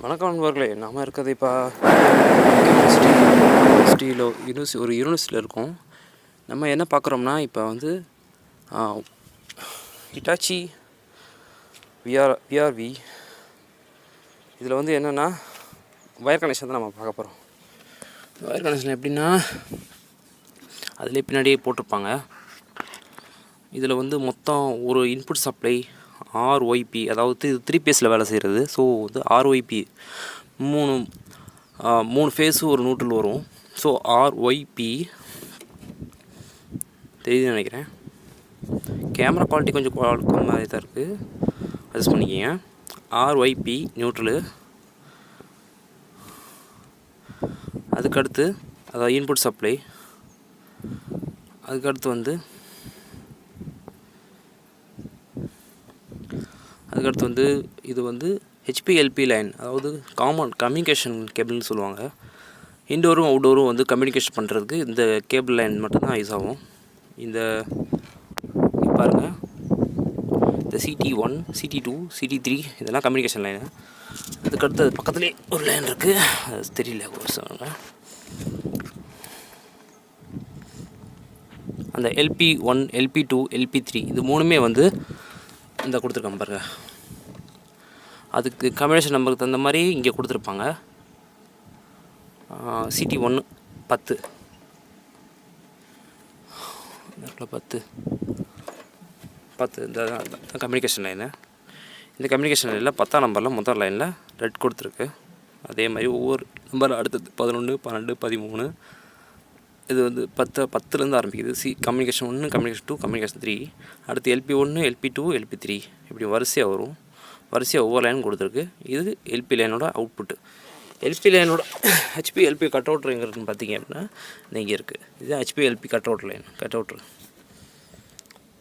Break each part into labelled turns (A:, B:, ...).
A: வணக்கம் நண்பர்களே, நாம் இருக்கிறது இப்போ ஒரு யூனிவர்சிட்டியில் இருக்கோம். நம்ம என்ன பார்க்குறோம்னா, இப்போ வந்து ஹிட்டாச்சி VRV இதில் வந்து என்னென்னா வயர் கனெக்ஷன் தான் நம்ம பார்க்க போகிறோம். வயர் கனெக்ஷன் எப்படின்னா, அதிலே பின்னாடியே போட்டிருப்பாங்க. இதில் வந்து மொத்தம் ஒரு இன்புட் சப்ளை RYP, அதாவது 3 பேஸில் வேலை செய்கிறது. ஸோ வந்து RYP மூணு ஃபேஸு ஒரு நியூட்ரல் வரும். ஸோ RYP தெரியுதுன்னு நினைக்கிறேன். கேமரா குவாலிட்டி கொஞ்சம் மாதிரி தான் இருக்குது, அட்ஜஸ்ட் பண்ணிக்கிங்க. RYP நியூட்ரலு, அதுக்கடுத்து அதாவது இன்புட் சப்ளை, அதுக்கடுத்து வந்து இது வந்து HPLP லைன், அதாவது காமன் கம்யூனிகேஷன் கேபிள்னு சொல்லுவாங்க. இன்டோரும் அவுட்டோரும் வந்து கம்யூனிகேஷன் பண்ணுறதுக்கு இந்த கேபிள் லைன் மட்டும்தான் யூஸ் ஆகும். இந்த பாருங்கள், இந்த CT1, CT2, CT3 இதெல்லாம் கம்யூனிகேஷன் லைனு. அதுக்கடுத்து அது பக்கத்துலேயே ஒரு லைன் இருக்குது, அது தெரியல ஒரு சொல்லுங்க. அந்த LP1, LP2, LP3 இது மூணுமே வந்து இந்த கொடுத்துருக்காங்க பாருங்கள். அதுக்கு கம்யூனிகேஷன் நம்பருக்கு தகுந்த மாதிரி இங்கே கொடுத்துருப்பாங்க. CT1 10 இந்த கம்யூனிகேஷன் லைனு. இந்த கம்யூனிகேஷன் லைனில் 10ஆம் நம்பரில் முதல் லைனில் ரெட் கொடுத்துருக்கு. அதே மாதிரி ஒவ்வொரு நம்பர் அடுத்தது 11, 12, 13 இது வந்து 10லேருந்து ஆரம்பிக்குது. கம்யூனிகேஷன் 1, கம்யூனிகேஷன் 2, கம்யூனிகேஷன் 3, அடுத்து LP1, LP2, LP3 இப்படி வரிசையாக வரும். வரிசையாக ஒவ்வொரு லைன் கொடுத்துருக்கு. இது LP லைனோட அவுட்புட்டு. LP லைனோட HPLP கட் அவுட்ரு எங்கே இருக்குன்னு பார்த்தீங்க அப்படின்னா இங்கே இருக்குது. இதுதான் HPLP cut out line, cut அவுட்ரு.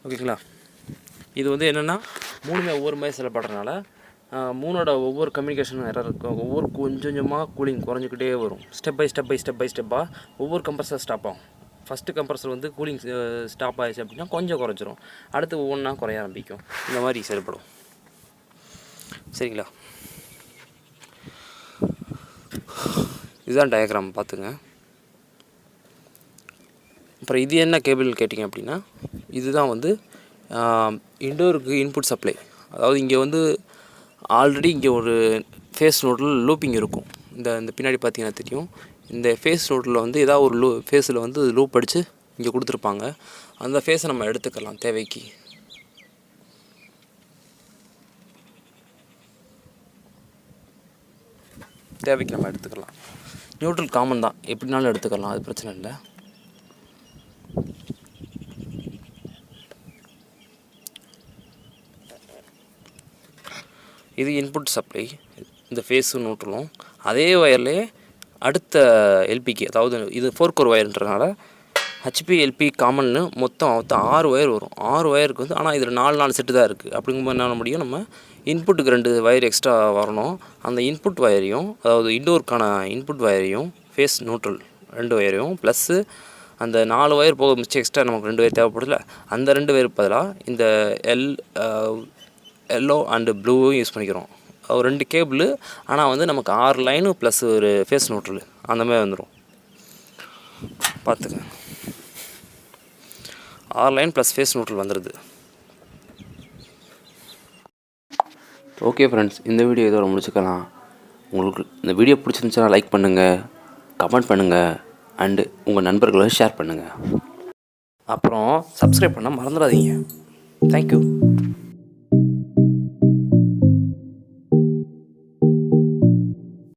A: ஓகேங்களா? இது வந்து என்னென்னா மூணுமே ஒவ்வொரு மாதிரி செயல்படுறதுனால மூணோட ஒவ்வொரு கம்யூனிகேஷனும் எரர் இருக்கும். ஒவ்வொரு கொஞ்சமாக கூலிங் குறைஞ்சிக்கிட்டே வரும். ஸ்டெப் பை ஸ்டெப்பாக ஒவ்வொரு கம்ப்ரஸர் ஸ்டாப் ஆகும். ஃபஸ்ட்டு கம்ப்ரஸர் வந்து கூலிங் ஸ்டாப் ஆகிடுச்சு அப்படின்னா கொஞ்சம் குறைஞ்சிரும். அடுத்து ஒவ்வொன்றா குறைய ஆரம்பிக்கும். இந்த மாதிரி செயல்படும். சரிங்களா? இதுதான் டயக்ராம், பார்த்துங்க. அப்புறம் இது என்ன கேபிள் கேட்டிங்க அப்படின்னா, இதுதான் வந்து இன்டோருக்கு இன்புட் சப்ளை. அதாவது இங்கே வந்து ஆல்ரெடி இங்கே ஒரு ஃபேஸ் நோட்டில் லூப்பிங் இருக்கும். இந்த பின்னாடி பார்த்தீங்கன்னா தெரியும். இந்த ஃபேஸ் நோட்டில் வந்து ஏதாவது ஒரு ஃபேஸில் வந்து லூப் அடித்து இங்கே கொடுத்துருப்பாங்க. அந்த ஃபேஸை நம்ம எடுத்துக்கலாம் தேவைக்கு. நம்ம எடுத்துக்கலாம். நியூட்ரல் காமன் தான், எப்படினாலும் எடுத்துக்கலாம், அது பிரச்சனை இல்லை. இது இன்புட் சப்ளை, இந்த ஃபேஸும் நியூட்ரலும். அதே ஒயர்லேயே அடுத்த LPக்கு, அதாவது இது 4 கோர் ஒயர்ன்றதுனால HPLP காமன்னு மொத்தம் 6 ஒயர் வரும். 6 ஒயருக்கு வந்து, ஆனால் இதில் 4 செட்டு தான் இருக்குது. அப்படிங்கும்போது என்ன முடியும், நம்ம இன்புட்டுக்கு 2 ஒயர் எக்ஸ்ட்ரா வரணும். அந்த இன்புட் ஒயரையும், அதாவது இன்டோருக்கான இன்புட் ஒயரையும், ஃபேஸ் நியூட்ரல் 2 ஒயரையும் ப்ளஸ்ஸு அந்த 4 ஒயர் போக மிச்சம் எக்ஸ்ட்ரா நமக்கு 2 ஒயர் தேவைப்படுதுல, அந்த 2 ஒயர் பதிலாக இந்த எல்லோ அண்டு ப்ளூவும் யூஸ் பண்ணிக்கிறோம். ஒரு 2 கேபிள், ஆனால் வந்து நமக்கு 6 லைனு ப்ளஸ் ஒரு ஃபேஸ் நியூட்ரல் அந்த மாதிரி வந்துடும். பார்த்துக்க, 6 லைன் ப்ளஸ் ஃபேஸ் நியூட்ரல் வந்துடுது. ஓகே ஃப்ரெண்ட்ஸ், இந்த வீடியோ இதோட முடிச்சுக்கலாம். உங்களுக்கு இந்த வீடியோ பிடிச்சிருந்துச்சுன்னா லைக் பண்ணுங்கள், கமெண்ட் பண்ணுங்கள், அண்டு உங்கள் நண்பர்களை ஷேர் பண்ணுங்கள். அப்புறம் சப்ஸ்கிரைப் பண்ண மறந்துடாதீங்க. தேங்க்யூ.